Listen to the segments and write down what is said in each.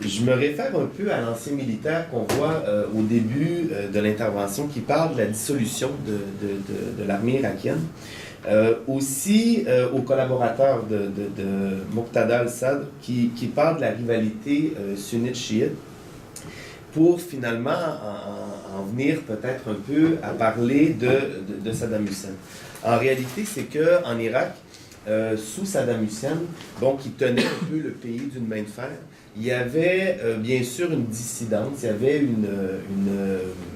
Je me réfère un peu à l'ancien militaire qu'on voit au début de l'intervention qui parle de la dissolution de l'armée irakienne. Aussi aux collaborateurs de Muqtada al-Sadr qui parle de la rivalité sunnite-chiite pour finalement en venir peut-être un peu à parler de Saddam Hussein. En réalité, c'est qu'en Irak, sous Saddam Hussein, bon, qui tenait un peu le pays d'une main de fer, il y avait bien sûr une dissidence, il y avait une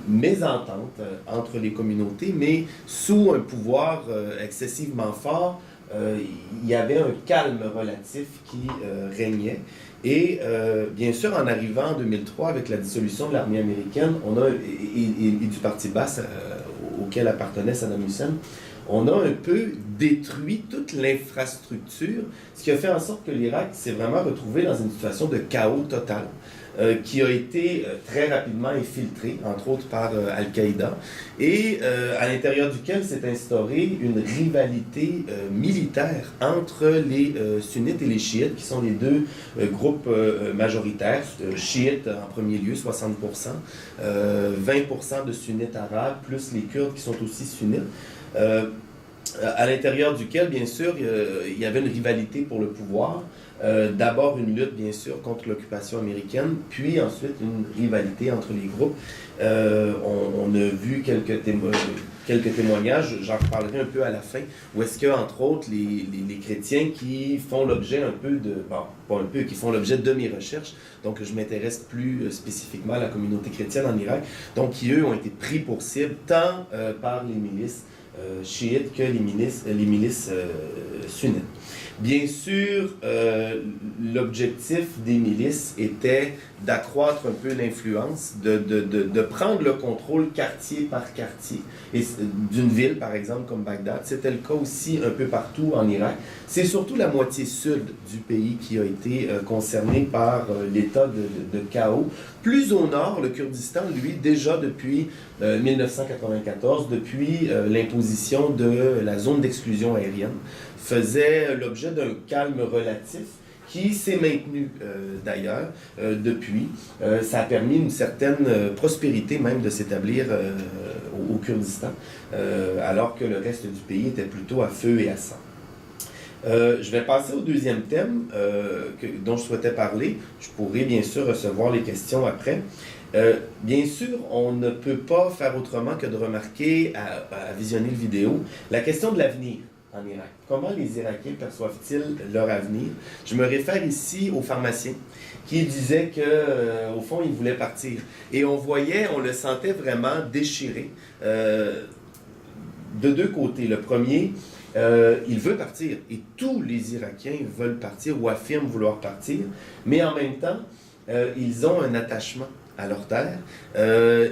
mésentente entre les communautés, mais sous un pouvoir excessivement fort, il y avait un calme relatif qui régnait. Et bien sûr, en arrivant en 2003 avec la dissolution de l'armée américaine et du parti Baas auquel appartenait Saddam Hussein, on a un peu détruit toute l'infrastructure, ce qui a fait en sorte que l'Irak s'est vraiment retrouvé dans une situation de chaos total, qui a été très rapidement infiltré, entre autres par Al-Qaïda, et à l'intérieur duquel s'est instaurée une rivalité militaire entre les sunnites et les chiites, qui sont les deux groupes majoritaires, chiites en premier lieu, 60%, 20% de sunnites arabes, plus les Kurdes qui sont aussi sunnites. À l'intérieur duquel, bien sûr, il y avait une rivalité pour le pouvoir. D'abord une lutte, bien sûr, contre l'occupation américaine, puis ensuite une rivalité entre les groupes. On a vu quelques témoignages, j'en reparlerai un peu à la fin, où est-ce que, entre autres, les chrétiens qui font l'objet un peu de... Bon, pas un peu, qui font l'objet de mes recherches, donc je m'intéresse plus spécifiquement à la communauté chrétienne en Irak, donc qui, eux, ont été pris pour cible tant par les milices chiites que les milices sunnites. Bien sûr, l'objectif des milices était d'accroître un peu l'influence, de prendre le contrôle quartier par quartier d'une ville, par exemple, comme Bagdad. C'était le cas aussi un peu partout en Irak. C'est surtout la moitié sud du pays qui a été concernée par l'état de chaos. Plus au nord, le Kurdistan, lui, déjà depuis 1994, depuis l'imposition de la zone d'exclusion aérienne, faisait l'objet d'un calme relatif qui s'est maintenu d'ailleurs depuis. Ça a permis une certaine prospérité même de s'établir au Kurdistan, alors que le reste du pays était plutôt à feu et à sang. Je vais passer au deuxième thème dont je souhaitais parler. Je pourrai bien sûr recevoir les questions après. Bien sûr, on ne peut pas faire autrement que de remarquer à visionner le vidéo la question de l'avenir en Irak. Comment les Irakiens perçoivent-ils leur avenir? Je me réfère ici aux pharmaciens qui disaient qu'au fond, ils voulaient partir. Et on le sentait vraiment déchiré de deux côtés. Le premier, il veut partir et tous les Irakiens veulent partir ou affirment vouloir partir, mais en même temps, ils ont un attachement à leur terre.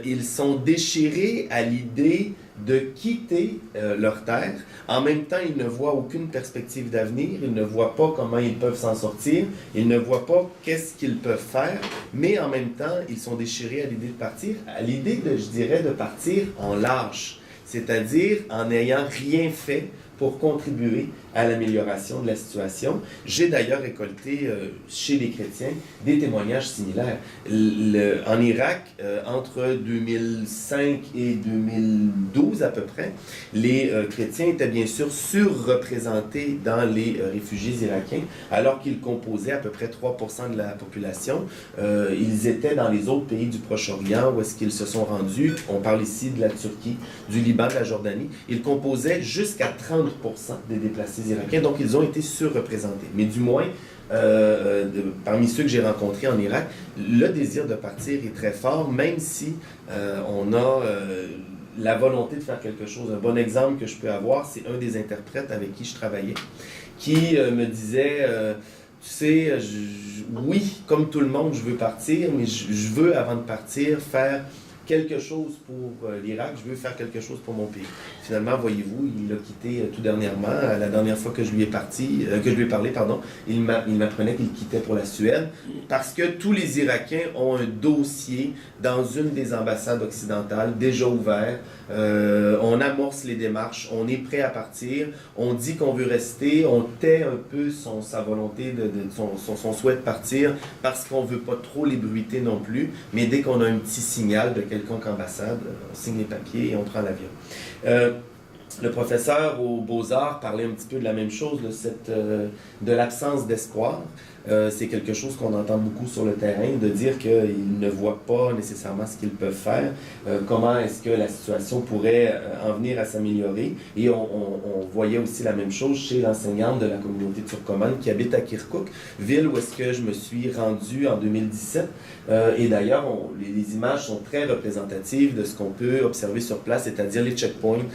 Ils sont déchirés à l'idée de quitter leur terre. En même temps, ils ne voient aucune perspective d'avenir, ils ne voient pas comment ils peuvent s'en sortir, ils ne voient pas qu'est-ce qu'ils peuvent faire, mais en même temps, ils sont déchirés à l'idée de partir, à l'idée, je dirais, de partir en lâche, c'est-à-dire en n'ayant rien fait pour contribuer à l'amélioration de la situation. J'ai d'ailleurs récolté chez les chrétiens des témoignages similaires. En Irak, entre 2005 et 2012 à peu près, les chrétiens étaient bien sûr surreprésentés dans les réfugiés irakiens, alors qu'ils composaient à peu près 3% de la population. Ils étaient dans les autres pays du Proche-Orient où est-ce qu'ils se sont rendus. On parle ici de la Turquie, du Liban, de la Jordanie. Ils composaient jusqu'à 30% des déplacés irakiens, donc ils ont été surreprésentés. Mais du moins, parmi ceux que j'ai rencontrés en Irak, le désir de partir est très fort, même si on a la volonté de faire quelque chose. Un bon exemple que je peux avoir, c'est un des interprètes avec qui je travaillais, qui me disait... tu sais, oui, comme tout le monde, je veux partir, mais je veux, avant de partir, faire quelque chose pour l'Irak, je veux faire quelque chose pour mon pays. Finalement, voyez-vous, il a quitté tout dernièrement. La dernière fois que je lui ai parlé, il m'apprenait qu'il quittait pour la Suède parce que tous les Irakiens ont un dossier dans une des ambassades occidentales déjà ouvert. On amorce les démarches, on est prêt à partir, on dit qu'on veut rester, on tait un peu sa volonté, son souhait de partir parce qu'on ne veut pas trop l'ébruiter non plus, mais dès qu'on a un petit signal de quelconque ambassade, on signe les papiers et on prend l'avion. Le professeur aux Beaux-Arts parlait un petit peu de la même chose, de l'absence d'espoir. C'est quelque chose qu'on entend beaucoup sur le terrain, de dire qu'ils ne voient pas nécessairement ce qu'ils peuvent faire, comment est-ce que la situation pourrait en venir à s'améliorer. Et on voyait aussi la même chose chez l'enseignante de la communauté turcomane qui habite à Kirkouk, ville où est-ce que je me suis rendu en 2017. Et d'ailleurs, les images sont très représentatives de ce qu'on peut observer sur place, c'est-à-dire les checkpoints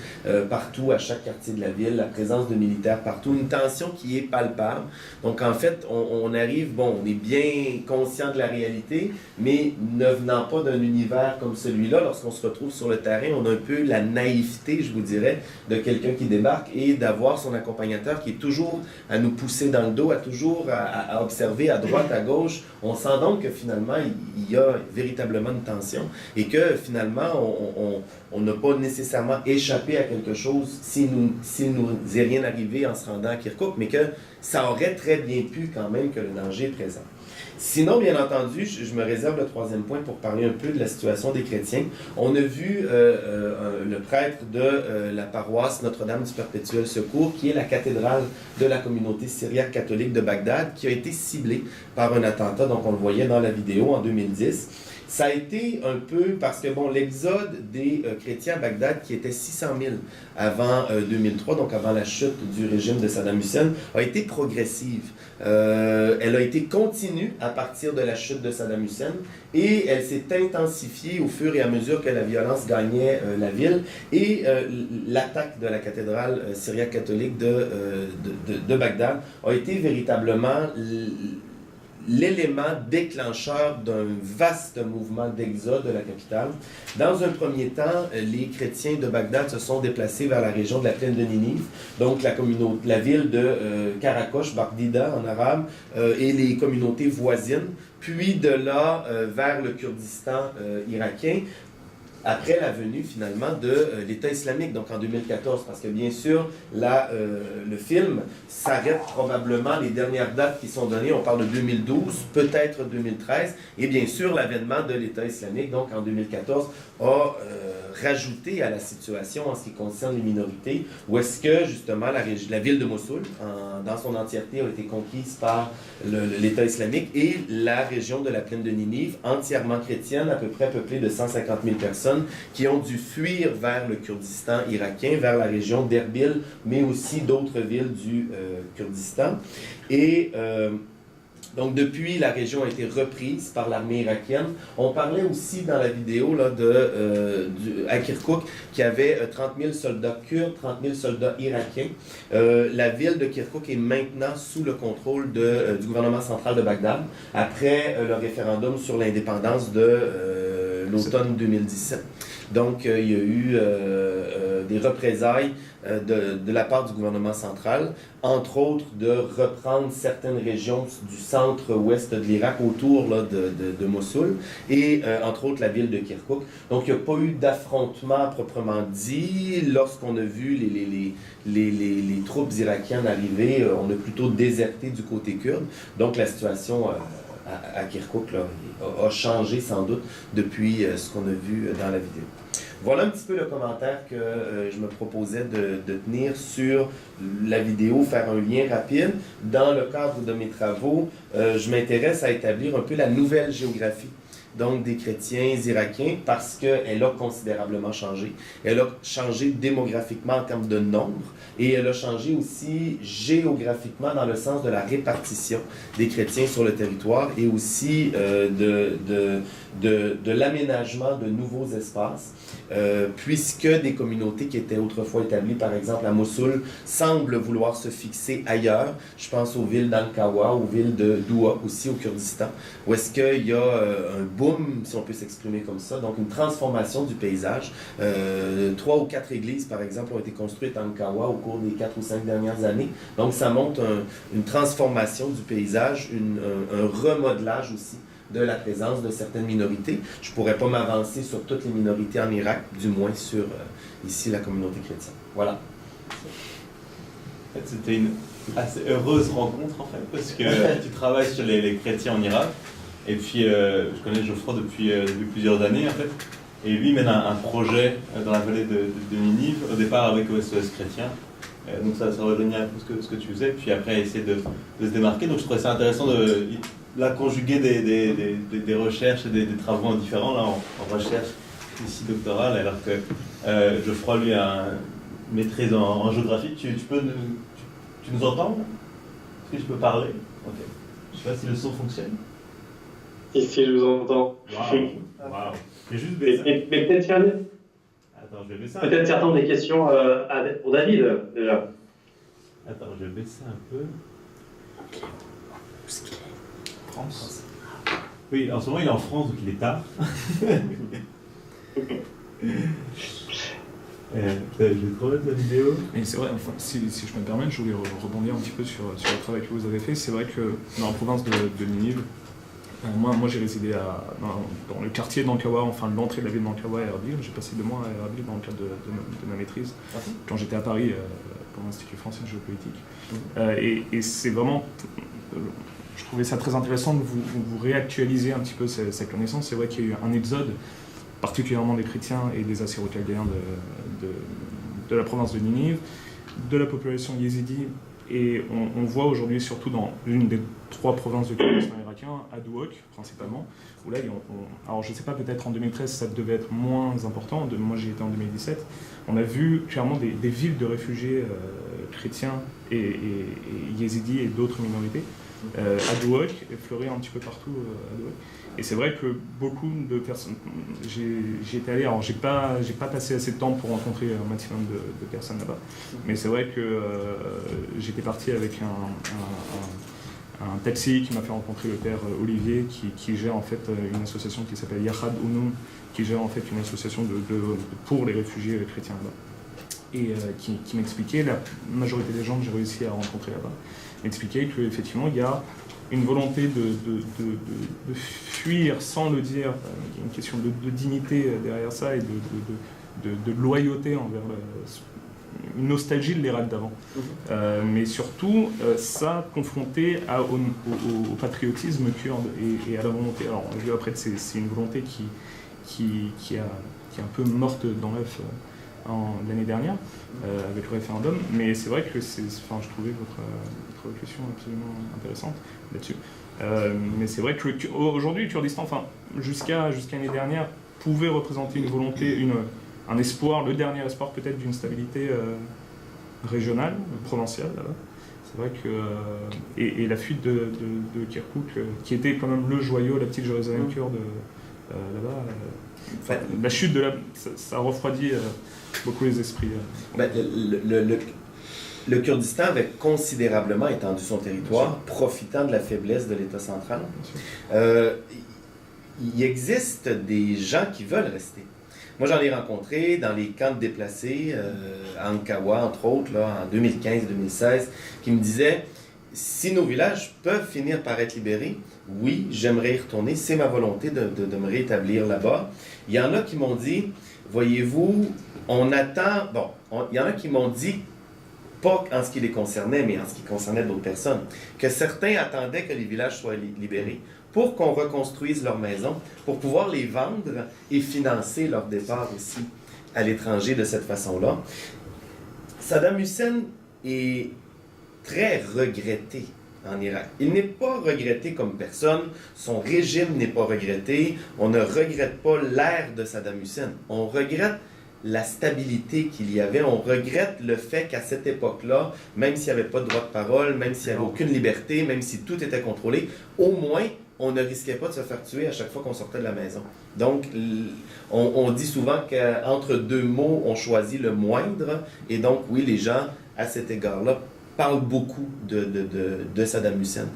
partout, à chaque quartier de la ville, la présence de militaires partout, une tension qui est palpable. Donc en fait, on arrive, on est bien conscient de la réalité, mais ne venant pas d'un univers comme celui-là, lorsqu'on se retrouve sur le terrain, on a un peu la naïveté, je vous dirais, de quelqu'un qui débarque et d'avoir son accompagnateur qui est toujours à nous pousser dans le dos, à observer à droite, à gauche. On sent donc que finalement, il y a véritablement une tension et que finalement, on n'a pas nécessairement échappé à quelque chose s'il nous est rien arrivé en se rendant à Kirkouk, mais que ça aurait très bien pu quand même que le danger est présent. Sinon, bien entendu, je me réserve le troisième point pour parler un peu de la situation des chrétiens. On a vu le prêtre de la paroisse Notre-Dame du Perpétuel Secours, qui est la cathédrale de la communauté syriaque catholique de Bagdad, qui a été ciblée par un attentat, donc on le voyait dans la vidéo en 2010. Ça a été un peu parce que, l'exode des chrétiens à Bagdad, qui était 600 000 avant 2003, donc avant la chute du régime de Saddam Hussein, a été progressive. Elle a été continue à partir de la chute de Saddam Hussein et elle s'est intensifiée au fur et à mesure que la violence gagnait la ville et l'attaque de la cathédrale syriaque catholique de Bagdad a été véritablement l'élément déclencheur d'un vaste mouvement d'exode de la capitale. Dans un premier temps, les chrétiens de Bagdad se sont déplacés vers la région de la plaine de Ninive, donc la ville de Karakosh, Bardida en arabe, et les communautés voisines, puis de là vers le Kurdistan irakien, après la venue finalement de l'État islamique, donc en 2014, parce que bien sûr, le film s'arrête probablement, les dernières dates qui sont données, on parle de 2012, peut-être 2013, et bien sûr, l'avènement de l'État islamique, donc en 2014, a rajouté à la situation en ce qui concerne les minorités, où est-ce que justement la ville de Mossoul, dans son entièreté, a été conquise par l'État islamique, et la région de la plaine de Ninive, entièrement chrétienne, à peu près peuplée de 150 000 personnes, qui ont dû fuir vers le Kurdistan irakien, vers la région d'Erbil, mais aussi d'autres villes du Kurdistan. Et donc, depuis, la région a été reprise par l'armée irakienne. On parlait aussi dans la vidéo à Kirkouk qu'il y avait 30 000 soldats kurdes, 30 000 soldats irakiens. La ville de Kirkouk est maintenant sous le contrôle du gouvernement central de Bagdad, après le référendum sur l'indépendance de l'automne 2017. Donc, il y a eu des représailles de la part du gouvernement central, entre autres de reprendre certaines régions du centre-ouest de l'Irak autour de Mossoul, et entre autres la ville de Kirkouk. Donc, il n'y a pas eu d'affrontement proprement dit. Lorsqu'on a vu les troupes irakiennes arriver, on a plutôt déserté du côté kurde. Donc, la situation à Kirkouk a changé sans doute depuis ce qu'on a vu dans la vidéo. Voilà un petit peu le commentaire que je me proposais de tenir sur la vidéo, faire un lien rapide. Dans le cadre de mes travaux, je m'intéresse à établir un peu la nouvelle géographie donc des chrétiens irakiens parce qu'elle a considérablement changé. Elle a changé démographiquement en termes de nombre et elle a changé aussi géographiquement dans le sens de la répartition des chrétiens sur le territoire et aussi de l'aménagement de nouveaux espaces. Puisque des communautés qui étaient autrefois établies, par exemple à Mossoul, semblent vouloir se fixer ailleurs. Je pense aux villes d'Al-Kawa, aux villes de Doua aussi au Kurdistan, où est-ce qu'il y a un boom, si on peut s'exprimer comme ça, donc une transformation du paysage. 3 ou 4 églises, par exemple, ont été construites en Kawa au cours des 4 ou 5 dernières années. Donc ça montre une transformation du paysage, un remodelage aussi de la présence de certaines minorités. Je ne pourrais pas m'avancer sur toutes les minorités en Irak, du moins sur ici la communauté chrétienne. Voilà. En fait, c'était une assez heureuse rencontre en fait, parce que tu travailles sur les chrétiens en Irak, et puis je connais Geoffroy depuis plusieurs années en fait, et lui mène un projet dans la vallée de Ninive, au départ avec OSES chrétien, donc ça rejoignait un peu ce que tu faisais, puis après essayer de se démarquer, donc je trouvais ça intéressant de là conjuguer des recherches et des travaux différents, là en recherche ici doctorale, alors que Geoffroy lui a une maîtrise en géographie. Tu nous entends? Est-ce que je peux parler? Ok. Je sais pas si le son fonctionne. Ici, je vous entends. Waouh. J'ai juste baissé. Mais peut-être Attends, je vais baisser peut-être certaines des questions pour David, déjà. Attends, je vais baisser un peu. France. Oui, en ce moment il est en France, donc il est tard. Je vais te remettre la vidéo. Et c'est vrai, enfin, si je me permets, je voulais rebondir un petit peu sur le travail que vous avez fait. C'est vrai que dans la province de Ninive, moi j'ai résidé dans le quartier d'Ankawa, enfin l'entrée de la ville d'Ankawa à Erbil. J'ai passé 2 mois à Erbil dans le cadre de ma maîtrise, quand j'étais à Paris pour l'Institut français de géopolitique. Et c'est vraiment... Je trouvais ça très intéressant de vous réactualiser un petit peu cette connaissance. C'est vrai qu'il y a eu un exode, particulièrement des chrétiens et des Assyro-Chaldéens de la province de Ninive, de la population yézidi, et on voit aujourd'hui surtout dans l'une des 3 provinces de Kurdistan irakien, à Duhok principalement, où là, alors je ne sais pas, peut-être en 2013 ça devait être moins important, moi j'y étais en 2017, on a vu clairement des villes de réfugiés chrétiens et yézidis et d'autres minorités, à Duhok, et fleurir un petit peu partout à Duhok. Et c'est vrai que beaucoup de personnes, j'y étais allé, alors j'ai pas passé assez de temps pour rencontrer un maximum de personnes là-bas, mais c'est vrai que j'étais parti avec un taxi qui m'a fait rencontrer le père Olivier, qui gère en fait une association qui s'appelle Yahad Unum, qui gère en fait une association pour les réfugiés chrétiens là-bas. Et qui m'expliquait, la majorité des gens que j'ai réussi à rencontrer là-bas, m'expliquaient qu'effectivement il y a une volonté de fuir sans le dire, il y a une question de dignité derrière ça et de loyauté envers une nostalgie de l'Irak d'avant. Mais surtout, ça confronté au patriotisme kurde et à la volonté. Alors on a vu après que c'est une volonté qui est un peu morte dans l'œuf l'année dernière avec le référendum, mais c'est vrai que je trouvais votre question absolument intéressante là-dessus. Mais c'est vrai qu'aujourd'hui, le Kurdistan, jusqu'à l'année dernière, pouvait représenter une volonté, un espoir, le dernier espoir peut-être d'une stabilité régionale, provinciale là-bas. C'est vrai que et la fuite de Kirkuk, qui était quand même le joyau, la petite Jérusalem kurde là-bas. La chute ça refroidit beaucoup les esprits. Le Kurdistan avait considérablement étendu son territoire, profitant de la faiblesse de l'État central. Il existe des gens qui veulent rester. Moi, j'en ai rencontré dans les camps de déplacés, à Ankawa, entre autres, là, en 2015-2016, qui me disaient « Si nos villages peuvent finir par être libérés, oui, j'aimerais y retourner, c'est ma volonté de me rétablir là-bas. » Il y en a qui m'ont dit « Voyez-vous, on attend... » Bon, il y en a qui m'ont dit, pas en ce qui les concernait, mais en ce qui concernait d'autres personnes, que certains attendaient que les villages soient libérés pour qu'on reconstruise leurs maisons, pour pouvoir les vendre et financer leur départ aussi à l'étranger de cette façon-là. Saddam Hussein est très regretté en Irak. Il n'est pas regretté comme personne, son régime n'est pas regretté, on ne regrette pas l'ère de Saddam Hussein, on regrette la stabilité qu'il y avait, on regrette le fait qu'à cette époque-là, même s'il n'y avait pas de droit de parole, même s'il n'y avait aucune liberté, même si tout était contrôlé, au moins on ne risquait pas de se faire tuer à chaque fois qu'on sortait de la maison. Donc, on dit souvent qu'entre 2 mots, on choisit le moindre, et donc oui, les gens, à cet égard-là, parle beaucoup de Saddam Hussein,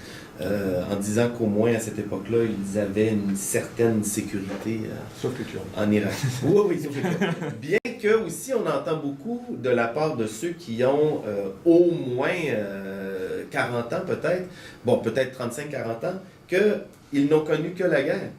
en disant qu'au moins à cette époque-là, ils avaient une certaine sécurité Sauf les Kurdes. en Irak. Oui, oui, sauf les Kurdes. Bien que aussi on entend beaucoup de la part de ceux qui ont au moins 40 ans peut-être, bon peut-être 35-40 ans, qu'ils n'ont connu que la guerre.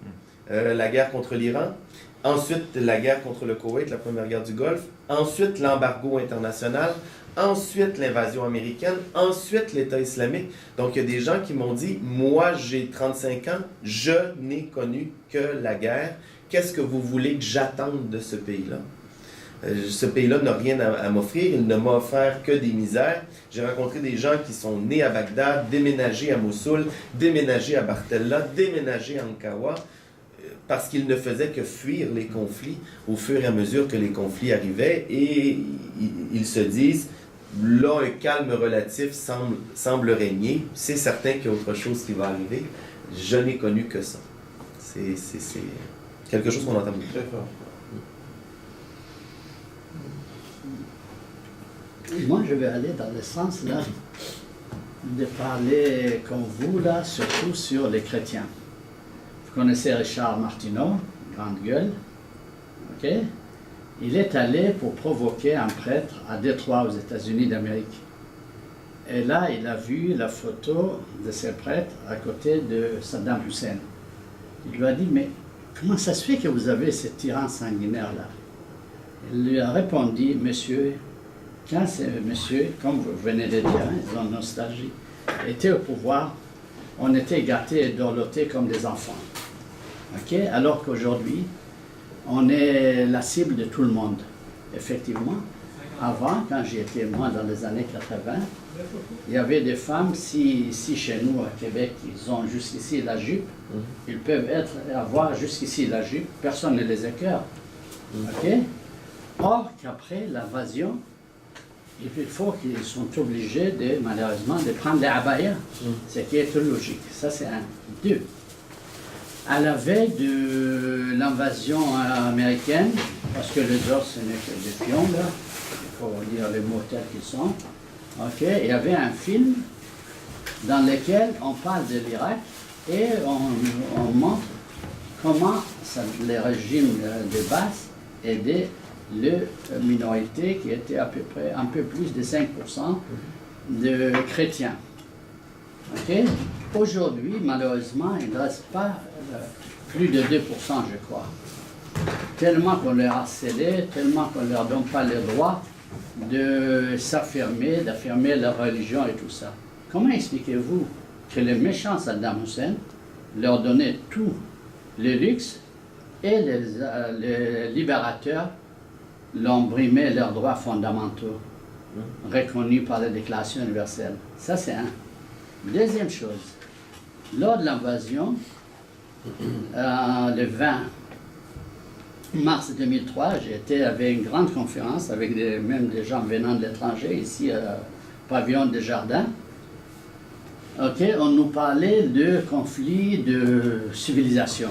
La guerre contre l'Iran, ensuite la guerre contre le Koweït, la première guerre du Golfe, ensuite l'embargo international, ensuite l'invasion américaine, ensuite l'État islamique. Donc il y a des gens qui m'ont dit, moi j'ai 35 ans, je n'ai connu que la guerre. Qu'est-ce que vous voulez que j'attende de ce pays-là? Ce pays-là n'a rien à m'offrir, il ne m'a offert que des misères. J'ai rencontré des gens qui sont nés à Bagdad, déménagés à Mossoul, déménagés à Bartella, déménagés à Ankawa, parce qu'ils ne faisaient que fuir les conflits au fur et à mesure que les conflits arrivaient, et ils se disent, là un calme relatif semble régner, c'est certain qu'il y a autre chose qui va arriver, je n'ai connu que ça. C'est quelque chose qu'on entend beaucoup. Très fort. Moi, je vais aller dans le sens là de parler comme vous là, surtout sur les chrétiens. Vous connaissez Richard Martineau, grande gueule, ok? Il est allé pour provoquer un prêtre à Détroit, aux États-Unis d'Amérique. Et là, il a vu la photo de ce prêtre à côté de Saddam Hussein. Il lui a dit, mais comment ça se fait que vous avez ce tyran sanguinaire là? Il lui a répondu, monsieur, quand ce monsieur, comme vous venez de dire, ils ont nostalgie, était au pouvoir, on était gâtés et dorlotés comme des enfants. Okay? Alors qu'aujourd'hui, on est la cible de tout le monde. Effectivement, avant, quand j'y étais moi dans les années 80, il y avait des femmes, si chez nous à Québec, ils ont jusqu'ici la jupe, ils peuvent avoir jusqu'ici la jupe, personne ne les écœure. Okay? Or qu'après l'invasion, il faut qu'ils sont obligés, malheureusement, de prendre les abayas, ce qui est logique. Ça, c'est un. Deux. À la veille de l'invasion américaine, parce que les autres, ce n'est que des pions, là, il faut dire les mots tels qu'ils sont, okay, il y avait un film dans lequel on parle de l'Irak et on montre comment les régimes de base aidaient les minorités qui étaient à peu près un peu plus de 5% de chrétiens. Okay? Aujourd'hui, malheureusement, il ne reste pas plus de 2%, je crois. Tellement qu'on les harcelait, tellement qu'on ne leur donne pas le droit de s'affirmer, d'affirmer leur religion et tout ça. Comment expliquez-vous que les méchants Saddam Hussein leur donnaient tout le luxe et les libérateurs l'ont brimé leurs droits fondamentaux reconnus par la Déclaration universelle? Ça, c'est un. Deuxième chose, lors de l'invasion, le 20 mars 2003, j'étais avec une grande conférence avec même des gens venant de l'étranger, ici au pavillon des Jardins. Okay, on nous parlait de conflits de civilisation.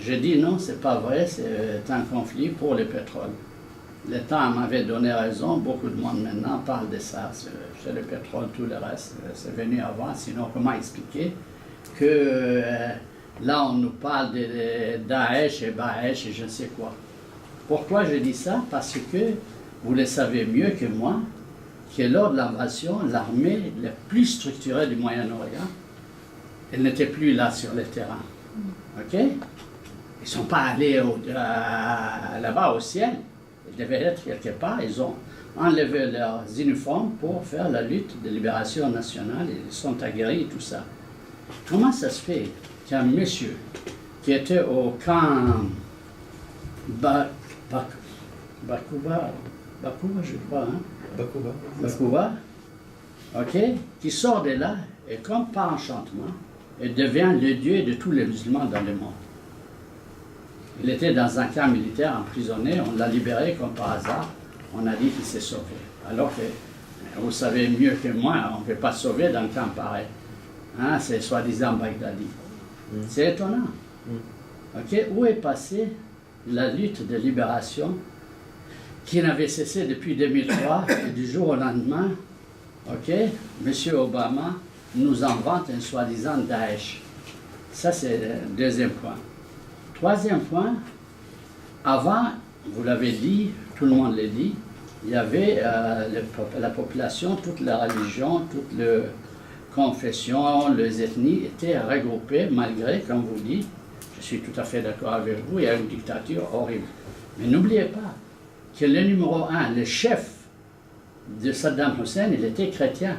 J'ai dit non, c'est pas vrai, c'est un conflit pour le pétrole. L'État m'avait donné raison, beaucoup de monde maintenant parle de ça, c'est le pétrole, tout le reste, c'est venu avant, sinon comment expliquer que là on nous parle de Daesh et Baesh et je ne sais quoi. Pourquoi je dis ça? Parce que vous le savez mieux que moi, que lors de l'invasion, l'armée la plus structurée du Moyen-Orient, elle n'était plus là sur le terrain. Ok? Ils ne sont pas allés là-bas au ciel. Ils devaient être quelque part. Ils ont enlevé leurs uniformes pour faire la lutte de libération nationale. Ils sont aguerris et tout ça. Comment ça se fait qu'un monsieur qui était au camp Bakuba, je crois, hein? Bakuba, ok, qui sort de là et comme par enchantement, il devient le dieu de tous les musulmans dans le monde. Il était dans un camp militaire emprisonné, on l'a libéré comme par hasard, on a dit qu'il s'est sauvé. Alors que, vous savez mieux que moi, on ne peut pas sauver dans un camp pareil. Hein, c'est soi-disant Baghdadi. C'est étonnant. Ok, où est passée la lutte de libération qui n'avait cessé depuis 2003 et du jour au lendemain, OK, M. Obama nous invente un soi-disant Daesh. Ça, c'est le deuxième point. Troisième point, avant, vous l'avez dit, tout le monde l'a dit, il y avait la population, toute la religion, toute la confession, les ethnies étaient regroupées, malgré, comme vous dites, je suis tout à fait d'accord avec vous, il y a une dictature horrible. Mais n'oubliez pas que le numéro un, le chef de Saddam Hussein, il était chrétien.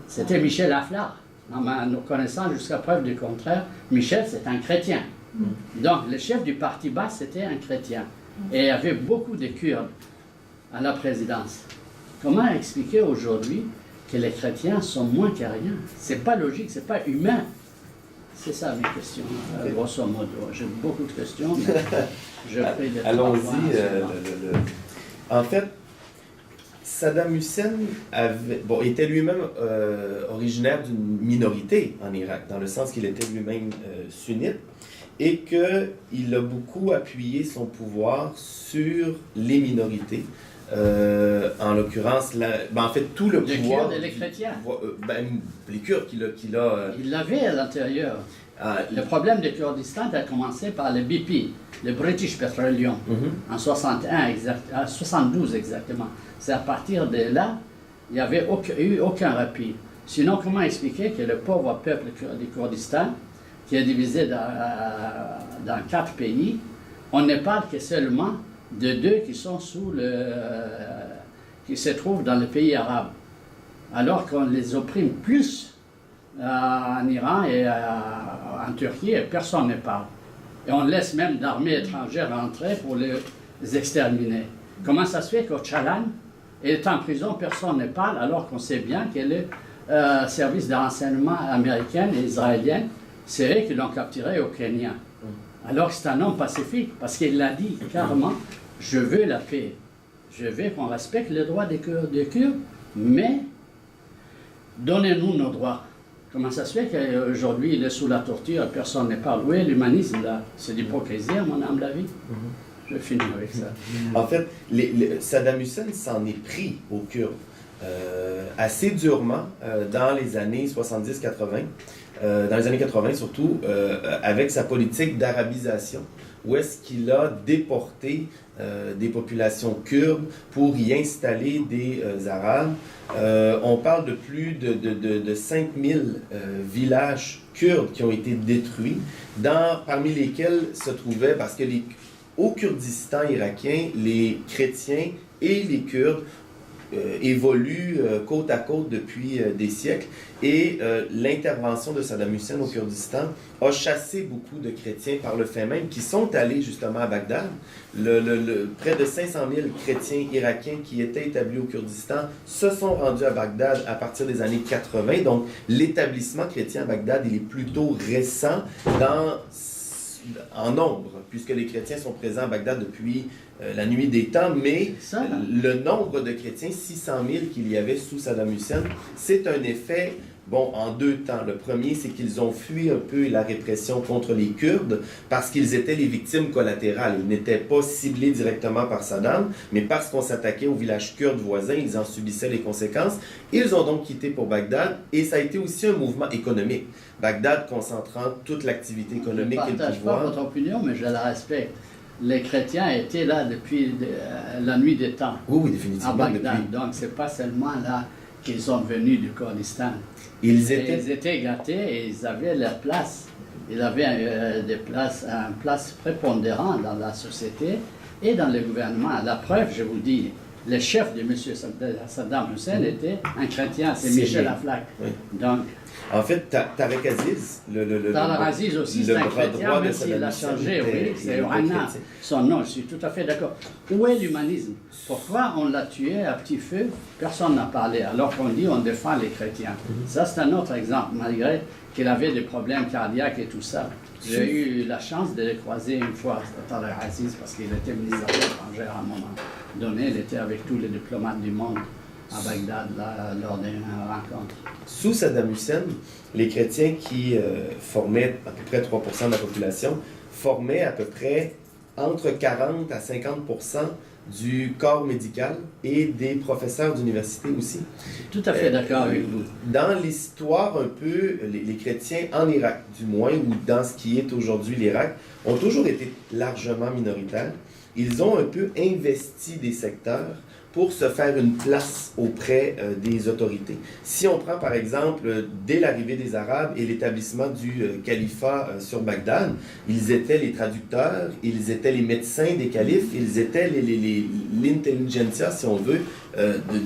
C'était Michel Aflaq. À ma connaissance, jusqu'à preuve du contraire, Michel, c'est un chrétien. Donc, le chef du parti Baas, c'était un chrétien. Et il y avait beaucoup de Kurdes à la présidence. Comment expliquer aujourd'hui que les chrétiens sont moins que rien? C'est pas logique, c'est pas humain. C'est ça mes questions, grosso modo. J'ai beaucoup de questions, mais je prie de Allons-y. En fait, Saddam Hussein était lui-même originaire d'une minorité en Irak, dans le sens qu'il était lui-même sunnite, et qu'il a beaucoup appuyé son pouvoir sur les minorités. En l'occurrence, en fait, tout le les pouvoir... Kurdes et les chrétiens. Les Kurdes qu'il a... Il l'avait à l'intérieur. Le problème du Kurdistan a commencé par le BP, le British Petroleum, en 72 exactement. C'est à partir de là, il n'y avait eu aucun répit. Sinon, comment expliquer que le pauvre peuple du Kurdistan, qui est divisé dans 4 pays, on ne parle que seulement de 2 qui sont qui se trouvent dans les pays arabes, alors qu'on les opprime plus en Iran et en Turquie, et personne ne parle. Et on laisse même l'armée étrangère rentrer pour les exterminer. Comment ça se fait qu'Öcalan est en prison, personne ne parle, alors qu'on sait bien que le service de renseignement américain et israélien, c'est eux qui l'ont capturé au Kenya. Alors que c'est un homme pacifique, parce qu'il l'a dit carrément, je veux la paix, je veux qu'on respecte les droits des Kurdes, mais donnez-nous nos droits. Comment ça se fait qu'aujourd'hui il est sous la torture, personne ne parle? Oui, l'humanisme, là, c'est l'hypocrisie, à mon âme d'avis. Je finis avec ça. En fait, Saddam Hussein s'en est pris aux Kurdes assez durement dans les années 70-80, dans les années 80 surtout, avec sa politique d'arabisation, où est-ce qu'il a déporté des populations kurdes pour y installer des Arabes. On parle de plus de 5000 villages kurdes qui ont été détruits, parmi lesquels se trouvaient, parce que au Kurdistan irakien, les chrétiens et les Kurdes évoluent côte à côte depuis des siècles, et l'intervention de Saddam Hussein au Kurdistan a chassé beaucoup de chrétiens par le fait même, qui sont allés justement à Bagdad. Près de 500 000 chrétiens irakiens qui étaient établis au Kurdistan se sont rendus à Bagdad à partir des années 80. Donc l'établissement chrétien à Bagdad, il est plutôt récent en nombre, puisque les chrétiens sont présents à Bagdad depuis la nuit des temps, mais le nombre de chrétiens, 600 000 qu'il y avait sous Saddam Hussein, c'est un effet, en 2 temps. Le premier, c'est qu'ils ont fui un peu la répression contre les Kurdes parce qu'ils étaient les victimes collatérales. Ils n'étaient pas ciblés directement par Saddam, mais parce qu'on s'attaquait aux villages kurdes voisins, ils en subissaient les conséquences. Ils ont donc quitté pour Bagdad, et ça a été aussi un mouvement économique. Bagdad concentrant toute l'activité économique et le pouvoir. Je ne partage pas votre opinion, mais je la respecte. Les chrétiens étaient là depuis la nuit des temps. Oui, définitivement. À Bagdad. Donc, ce n'est pas seulement là qu'ils sont venus du Kurdistan. Ils étaient gâtés et ils avaient leur place. Ils avaient une place prépondérante dans la société et dans le gouvernement. La preuve, je vous dis, le chef de M. Saddam Hussein était un chrétien, c'est Michel Aflaq. Oui. Donc, en fait, Tariq Aziz, Tariq Aziz aussi, c'est un chrétien, même s'il a changé, oui, c'est Yohanna, son nom, je suis tout à fait d'accord. Où est l'humanisme? Pourquoi on l'a tué à petit feu? Personne n'a parlé, alors qu'on dit on défend les chrétiens. Ça, c'est un autre exemple, malgré qu'il avait des problèmes cardiaques et tout ça. J'ai eu la chance de le croiser une fois, Tariq Aziz, parce qu'il était ministre des Affaires étrangères à un moment donné, il était avec tous les diplomates du monde à Bagdad, là, lors d'une rencontre. Sous Saddam Hussein, les chrétiens qui formaient à peu près 3% de la population, formaient à peu près entre 40 à 50% du corps médical et des professeurs d'université aussi. Tout à fait d'accord avec vous. Dans l'histoire un peu, les chrétiens en Irak, du moins, ou dans ce qui est aujourd'hui l'Irak, ont toujours été largement minoritaires. Ils ont un peu investi des secteurs pour se faire une place auprès des autorités. Si on prend par exemple, dès l'arrivée des Arabes et l'établissement du califat sur Bagdad, ils étaient les traducteurs, ils étaient les médecins des califes, ils étaient l'intelligentsia, si on veut,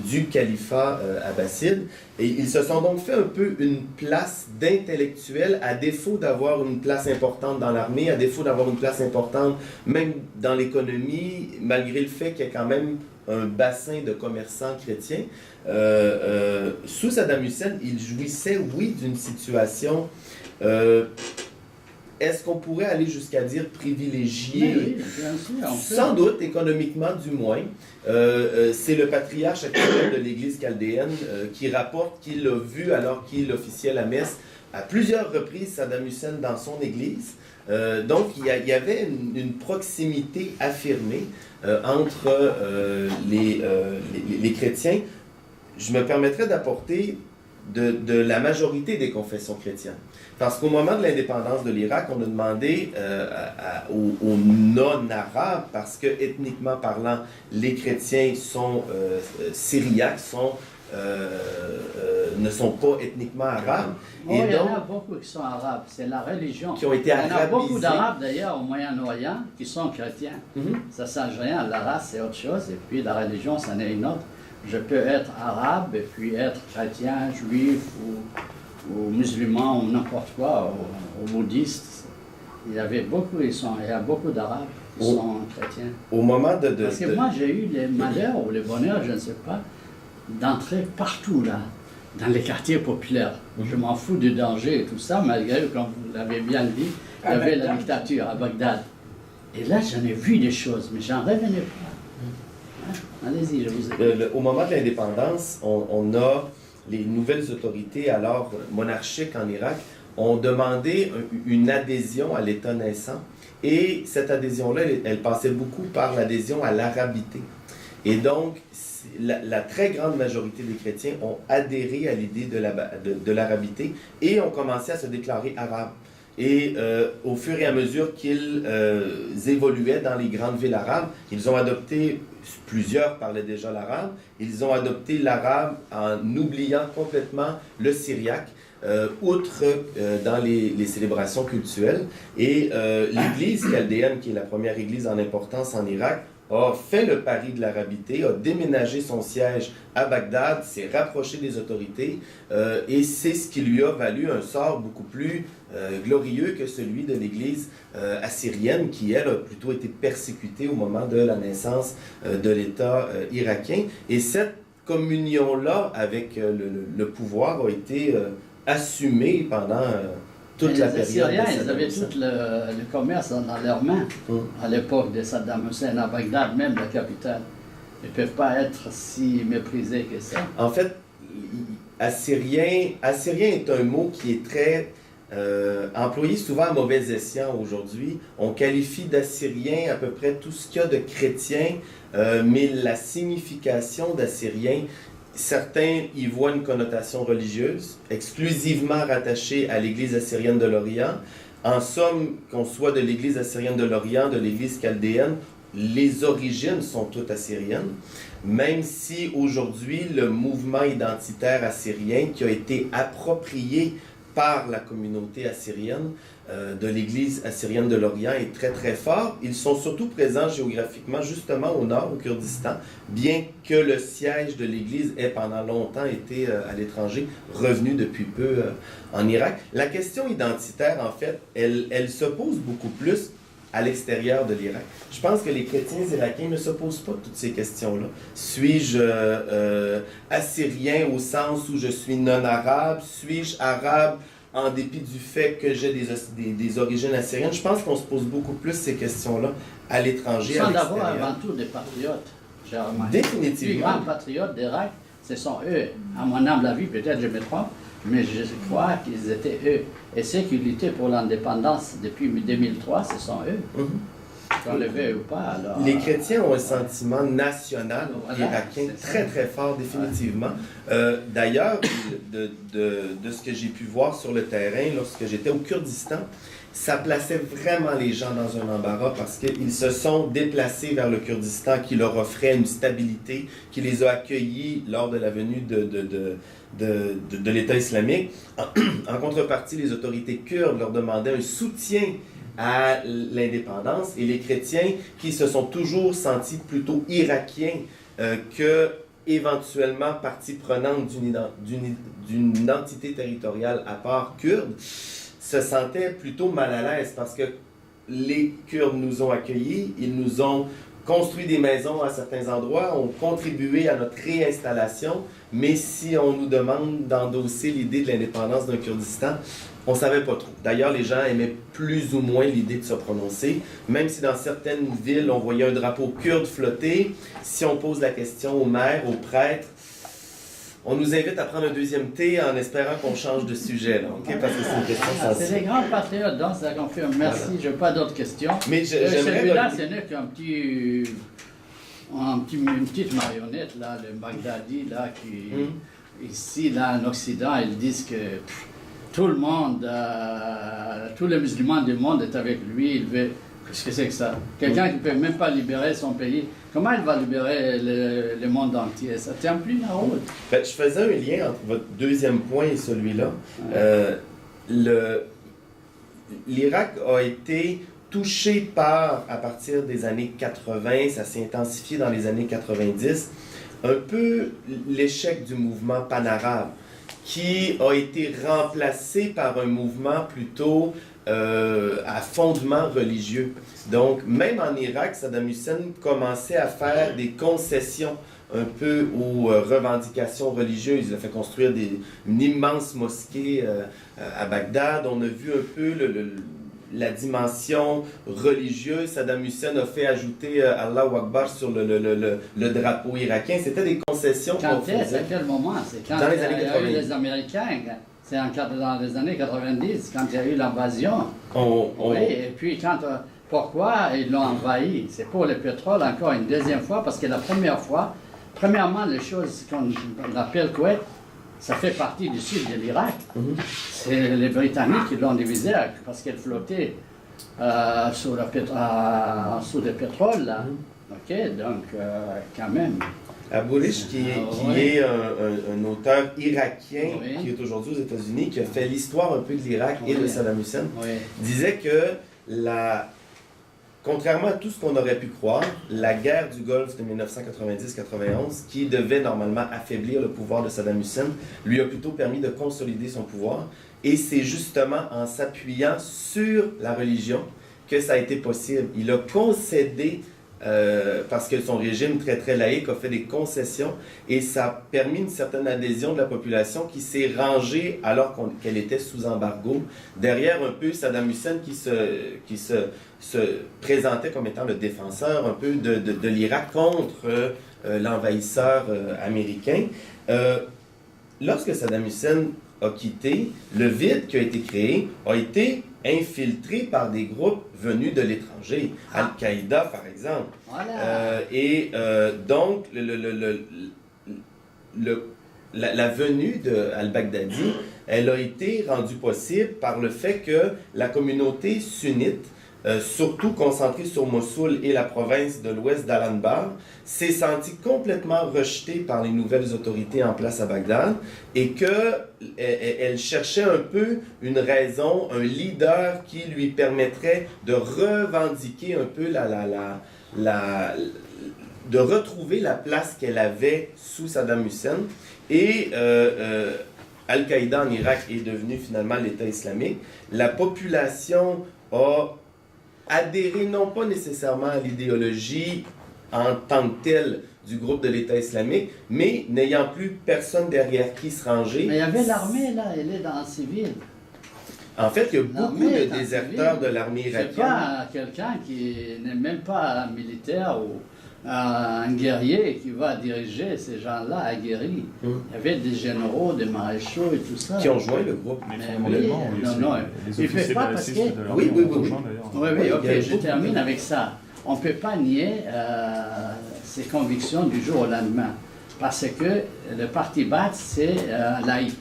du califat abbasside. Et ils se sont donc fait un peu une place d'intellectuels, à défaut d'avoir une place importante dans l'armée, à défaut d'avoir une place importante même dans l'économie, malgré le fait qu'il y a quand même un bassin de commerçants chrétiens. Sous Saddam Hussein, il jouissait, oui, d'une situation, est-ce qu'on pourrait aller jusqu'à dire privilégiée? Oui, bien sûr, sans doute, économiquement du moins. C'est le patriarche actuel de l'Église chaldéenne qui rapporte qu'il a vu, alors qu'il officiait la messe, à plusieurs reprises Saddam Hussein dans son église. Donc, il y avait une proximité affirmée entre les chrétiens. Je me permettrais d'apporter de la majorité des confessions chrétiennes. Parce qu'au moment de l'indépendance de l'Irak, on a demandé aux non-arabes, parce que ethniquement parlant, les chrétiens sont syriaques, ne sont pas ethniquement arabes. Et il y en a beaucoup qui sont arabes, c'est la religion. Qui ont été il y en a arabisés. beaucoup d'arabes d'ailleurs au Moyen-Orient qui sont chrétiens. Ça ne change rien, la race c'est autre chose et puis la religion c'en est une autre. Je peux être arabe et puis être chrétien, juif ou musulman ou n'importe quoi, ou bouddhiste. Il y a beaucoup d'arabes qui sont chrétiens. Au moment Parce que moi j'ai eu le malheur ou le bonheur, je ne sais pas, d'entrer partout là, dans les quartiers populaires. Je m'en fous du danger et tout ça, malgré que, comme vous l'avez bien dit, il y avait la dictature à Bagdad. Et là, j'en ai vu des choses, mais j'en revenais pas. Allez-y, je vous écoute. Au moment de l'indépendance, on a les nouvelles autorités, alors monarchiques en Irak, ont demandé une adhésion à l'État naissant. Et cette adhésion-là, elle passait beaucoup par l'adhésion à l'arabité. Et donc, la très grande majorité des chrétiens ont adhéré à l'idée de l'arabité et ont commencé à se déclarer arabes. Et au fur et à mesure qu'ils évoluaient dans les grandes villes arabes, ils ont adopté, plusieurs parlaient déjà l'arabe, ils ont adopté l'arabe en oubliant complètement le syriaque, outre dans les célébrations cultuelles. Et l'Église chaldéenne, qui est la première église en importance en Irak, a fait le pari de l'arabité, a déménagé son siège à Bagdad, s'est rapproché des autorités et c'est ce qui lui a valu un sort beaucoup plus glorieux que celui de l'église assyrienne qui, elle, a plutôt été persécutée au moment de la naissance de l'État irakien. Et cette communion-là avec le pouvoir a été assumée pendant toute la période. Les Syriens, ils avaient tout le commerce dans leurs mains à l'époque de Saddam Hussein, à Bagdad, même la capitale. Ils ne peuvent pas être si méprisés que ça. En fait, assyrien est un mot qui est très employé souvent à mauvais escient aujourd'hui. On qualifie d'assyrien à peu près tout ce qu'il y a de chrétien, mais la signification d'assyrien, certains y voient une connotation religieuse, exclusivement rattachée à l'Église assyrienne de l'Orient. En somme, qu'on soit de l'Église assyrienne de l'Orient, de l'Église chaldéenne, les origines sont toutes assyriennes, même si aujourd'hui le mouvement identitaire assyrien qui a été approprié par la communauté assyrienne de l'Église assyrienne de l'Orient est très très fort. Ils sont surtout présents géographiquement justement au nord, au Kurdistan, bien que le siège de l'Église ait pendant longtemps été à l'étranger, revenu depuis peu en Irak. La question identitaire, en fait, elle se pose beaucoup plus à l'extérieur de l'Irak. Je pense que les chrétiens irakiens ne se posent pas toutes ces questions-là. Suis-je assyrien au sens où je suis non-arabe? Suis-je arabe en dépit du fait que j'ai des origines assyriennes? Je pense qu'on se pose beaucoup plus ces questions-là à l'étranger, à l'extérieur. D'abord, avant tout, des patriotes. Définitivement. Les grands patriotes d'Irak, ce sont eux. À mon humble avis, peut-être je me trompe, mais je crois qu'ils étaient eux. Et ceux qui luttaient pour l'indépendance depuis 2003, ce sont eux. qu'on le veuille ou pas. Alors, Les chrétiens ont un sentiment national Voilà, irakien c'est ça. très très fort, définitivement. D'ailleurs, de ce que j'ai pu voir sur le terrain lorsque j'étais au Kurdistan, ça plaçait vraiment les gens dans un embarras parce qu'ils se sont déplacés vers le Kurdistan qui leur offrait une stabilité, qui les a accueillis lors de la venue de l'État islamique. En contrepartie, les autorités kurdes leur demandaient un soutien à l'indépendance et les chrétiens qui se sont toujours sentis plutôt irakiens que éventuellement partie prenante d'une entité territoriale à part kurde, se sentaient plutôt mal à l'aise parce que les Kurdes nous ont accueillis, ils nous ont construit des maisons à certains endroits, ont contribué à notre réinstallation, mais si on nous demande d'endosser l'idée de l'indépendance d'un Kurdistan, on ne savait pas trop. D'ailleurs, les gens aimaient plus ou moins l'idée de se prononcer, même si dans certaines villes, on voyait un drapeau kurde flotter. Si on pose la question au maire, au prêtre, on nous invite à prendre un deuxième thé en espérant qu'on change de sujet, là, okay? Parce que c'est une question C'est sensible. des grands patriotes, donc ça confirme. Merci, Voilà. je n'ai pas d'autres questions. Mais j'aimerais... Celui-là, ce n'est qu'un une petite marionnette, là, le Baghdadi, là, qui, ici, là, en Occident, ils disent que tout le monde, tous les musulmans du monde est avec lui, il veut... Qu'est-ce que c'est que ça? Quelqu'un qui ne peut même pas libérer son pays, comment il va libérer le monde entier? Ça tient plus la route. Je faisais un lien entre votre deuxième point et celui-là. L'Irak a été touché par, à partir des années 80, ça s'est intensifié dans les années 90, un peu l'échec du mouvement panarabe, qui a été remplacé par un mouvement plutôt à fondement religieux. Donc, même en Irak, Saddam Hussein commençait à faire des concessions un peu aux revendications religieuses. Il a fait construire une immense mosquée à Bagdad. On a vu un peu la dimension religieuse. Saddam Hussein a fait ajouter Allahu Akbar sur le drapeau irakien. C'était des concessions qu'on faisait. À quel moment? C'est quand Dans les il y années a eu 90. les Américains. C'est dans les années 90, quand il y a eu l'invasion. Oui, et puis pourquoi ils l'ont envahi? C'est pour le pétrole encore une deuxième fois, parce que la première fois, premièrement, les choses qu'on appelle Koweït, ça fait partie du sud de l'Irak. C'est les Britanniques qui l'ont divisé parce qu'elle flottait sous le pétrole. Là. OK, donc quand même. Abou Rish, qui est un auteur irakien Oui. qui est aujourd'hui aux États-Unis, qui a fait l'histoire un peu de l'Irak et de Oui. Saddam Hussein, Oui. disait que contrairement à tout ce qu'on aurait pu croire, la guerre du Golfe de 1990-91, qui devait normalement affaiblir le pouvoir de Saddam Hussein, lui a plutôt permis de consolider son pouvoir. Et c'est justement en s'appuyant sur la religion que ça a été possible. Il a concédé, parce que son régime très très laïque a fait des concessions, et ça a permis une certaine adhésion de la population qui s'est rangée alors qu'elle était sous embargo. Derrière un peu Saddam Hussein qui se présentait comme étant le défenseur un peu de l'Irak contre l'envahisseur américain. Lorsque Saddam Hussein a quitté, le vide qui a été créé a été infiltré par des groupes venus de l'étranger. Al-Qaïda, par exemple. Voilà. Donc, la venue d'Al-Baghdadi, elle a été rendue possible par le fait que la communauté sunnite, surtout concentrée sur Mossoul et la province de l'ouest d'Al-Anbar, s'est sentie complètement rejetée par les nouvelles autorités en place à Bagdad et qu'elle cherchait un peu une raison, un leader qui lui permettrait de revendiquer un peu de retrouver la place qu'elle avait sous Saddam Hussein. Et Al-Qaïda en Irak est devenu finalement l'État islamique. La population a adhéré non pas nécessairement à l'idéologie en tant que telle du groupe de l'État islamique, mais n'ayant plus personne derrière qui se ranger. Mais il y avait l'armée, là, elle est dans le civil. En fait, il y a beaucoup L'armée de est en déserteurs civil. de l'armée C'est irakienne. pas quelqu'un qui n'est même pas un militaire ou un guerrier qui va diriger ces gens-là aguerris. Il y avait des généraux, des maréchaux et tout ça. Qui ont joint le groupe. Mais Mais fondamentalement, oui, oui, non, c'est non, les il fait officiers pas de la parce CIS que- de l'armée Oui, ont oui. rejoint, d'ailleurs. Oui, Ouais, ok, il y a je beaucoup termine de- avec ça. On ne peut pas nier ses convictions du jour au lendemain, parce que le parti Baath, c'est laïque.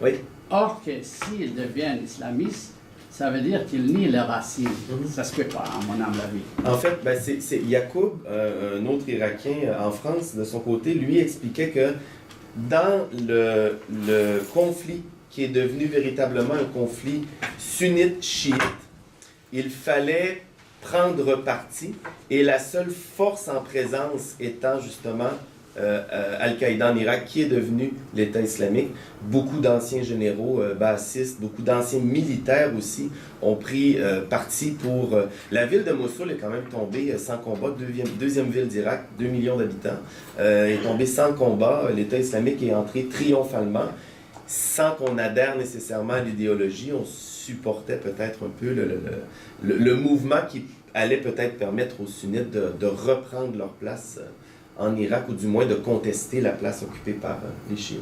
Oui. Or, que s'ils deviennent islamistes, ça veut dire qu'ils nient leurs racines. Mhm. Ça se peut pas, à mon humble avis. En fait, ben, c'est Yacoub, un autre Irakien en France, de son côté, lui expliquait que dans le conflit qui est devenu véritablement un conflit sunnite-chiite, il fallait prendre parti et la seule force en présence étant justement Al-Qaïda en Irak, qui est devenu l'État islamique. Beaucoup d'anciens généraux bassistes, beaucoup d'anciens militaires aussi ont pris parti pour... la ville de Mossoul est quand même tombée sans combat, deuxième ville d'Irak, 2 millions d'habitants, est tombée sans combat. L'État islamique est entré triomphalement, sans qu'on adhère nécessairement à l'idéologie. On supportait peut-être un peu le mouvement qui allait peut-être permettre aux sunnites de reprendre leur place en Irak, ou du moins de contester la place occupée par les chiites.